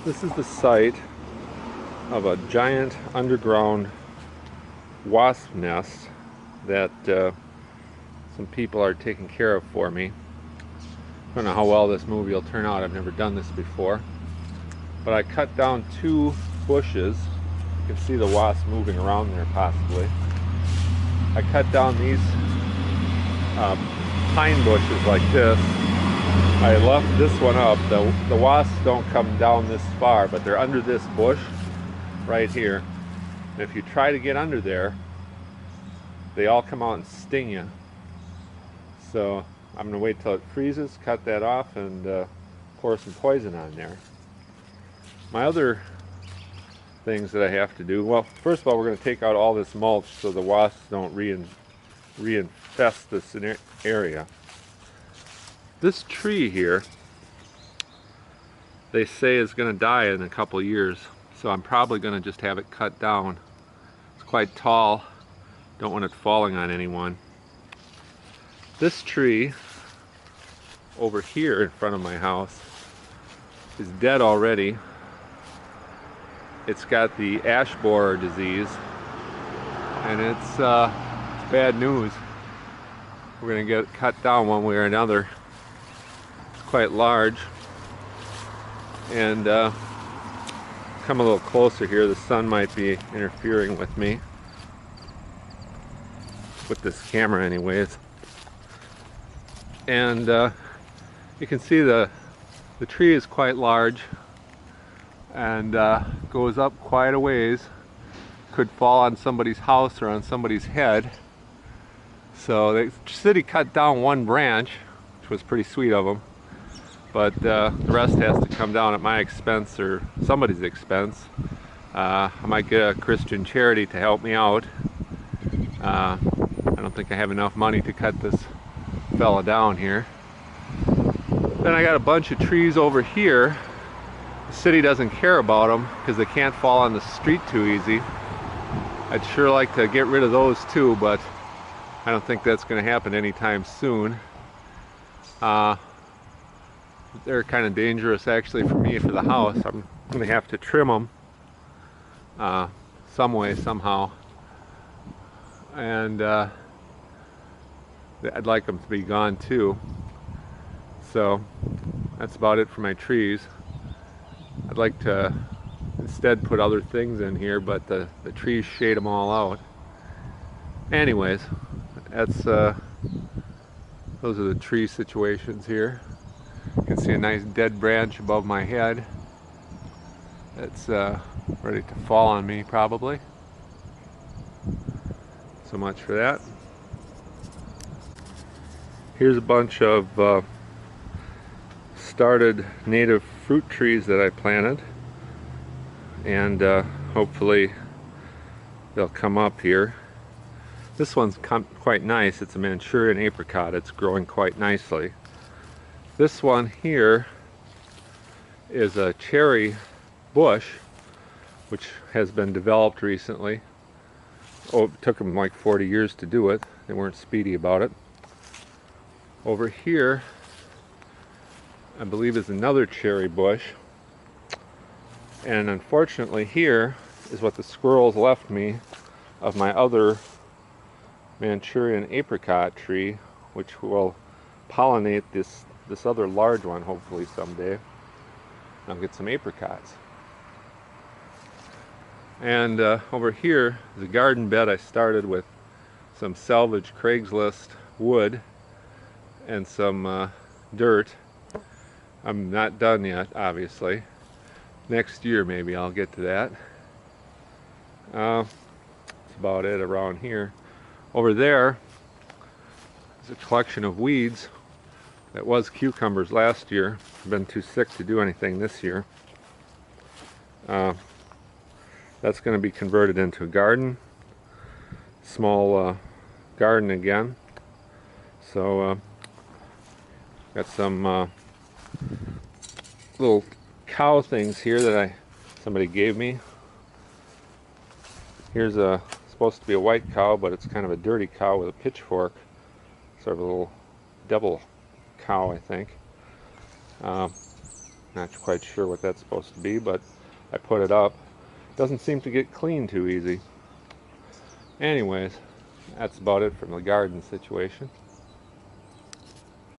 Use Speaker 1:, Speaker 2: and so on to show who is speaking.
Speaker 1: This is the site of a giant underground wasp nest that some people are taking care of for me. I don't know how well this movie will turn out. I've never done this before. But I cut down 2 bushes. You can see the wasp moving around there possibly. I cut down these pine bushes like this. I left this one up. The wasps don't come down this far, but they're under this bush right here. And if you try to get under there, they all come out and sting you. So I'm going to wait till it freezes, cut that off, and pour some poison on there. My other things that I have to do, well, first of all, we're going to take out all this mulch so the wasps don't reinfest this area. This tree here, they say is going to die in a couple years, so I'm probably going to just have it cut down. It's quite tall, don't want it falling on anyone. This tree over here in front of my house is dead already. It's got the ash borer disease, and it's bad news. We're going to get it cut down one way or another. It's quite large. And come a little closer here. The sun might be interfering with me, with this camera anyways. And you can see the tree is quite large and goes up quite a ways. Could fall on somebody's house or on somebody's head. So the city cut down one branch, which was pretty sweet of them, but the rest has to come down at my expense or somebody's expense. I might get a Christian charity to help me out. I don't think I have enough money to cut this fella down here. Then I got a bunch of trees over here. The city doesn't care about them because they can't fall on the street too easy. I'd sure like to get rid of those too, but I don't think that's going to happen anytime soon. They're kind of dangerous actually for me for the house. I'm going to have to trim them some way, somehow. And I'd like them to be gone too. So that's about it for my trees. I'd like to instead put other things in here, but the trees shade them all out. Anyways, that's those are the tree situations here. You can see a nice dead branch above my head. It's ready to fall on me probably. So much for that. Here's a bunch of started native fruit trees that I planted, and hopefully they'll come up here. This one's quite nice. It's a Manchurian apricot. It's growing quite nicely. This one here is a cherry bush, which has been developed recently. Oh, it took them like 40 years to do it. They weren't speedy about it. Over here, I believe, is another cherry bush. And unfortunately here is what the squirrels left me of my other Manchurian apricot tree, which will pollinate this other large one hopefully someday. I'll get some apricots. And over here is a garden bed I started with some salvaged Craigslist wood and some dirt. I'm not done yet, obviously. Next year maybe I'll get to that. That's about it around here. Over there is a collection of weeds that was cucumbers last year. I've been too sick to do anything this year. That's going to be converted into a garden. Small garden again. So got some little cow things here that somebody gave me. Here's supposed to be a white cow, but it's kind of a dirty cow with a pitchfork. Sort of a little devil cow, I think. Not quite sure what that's supposed to be, but I put it up. Doesn't seem to get clean too easy. Anyways, that's about it from the garden situation.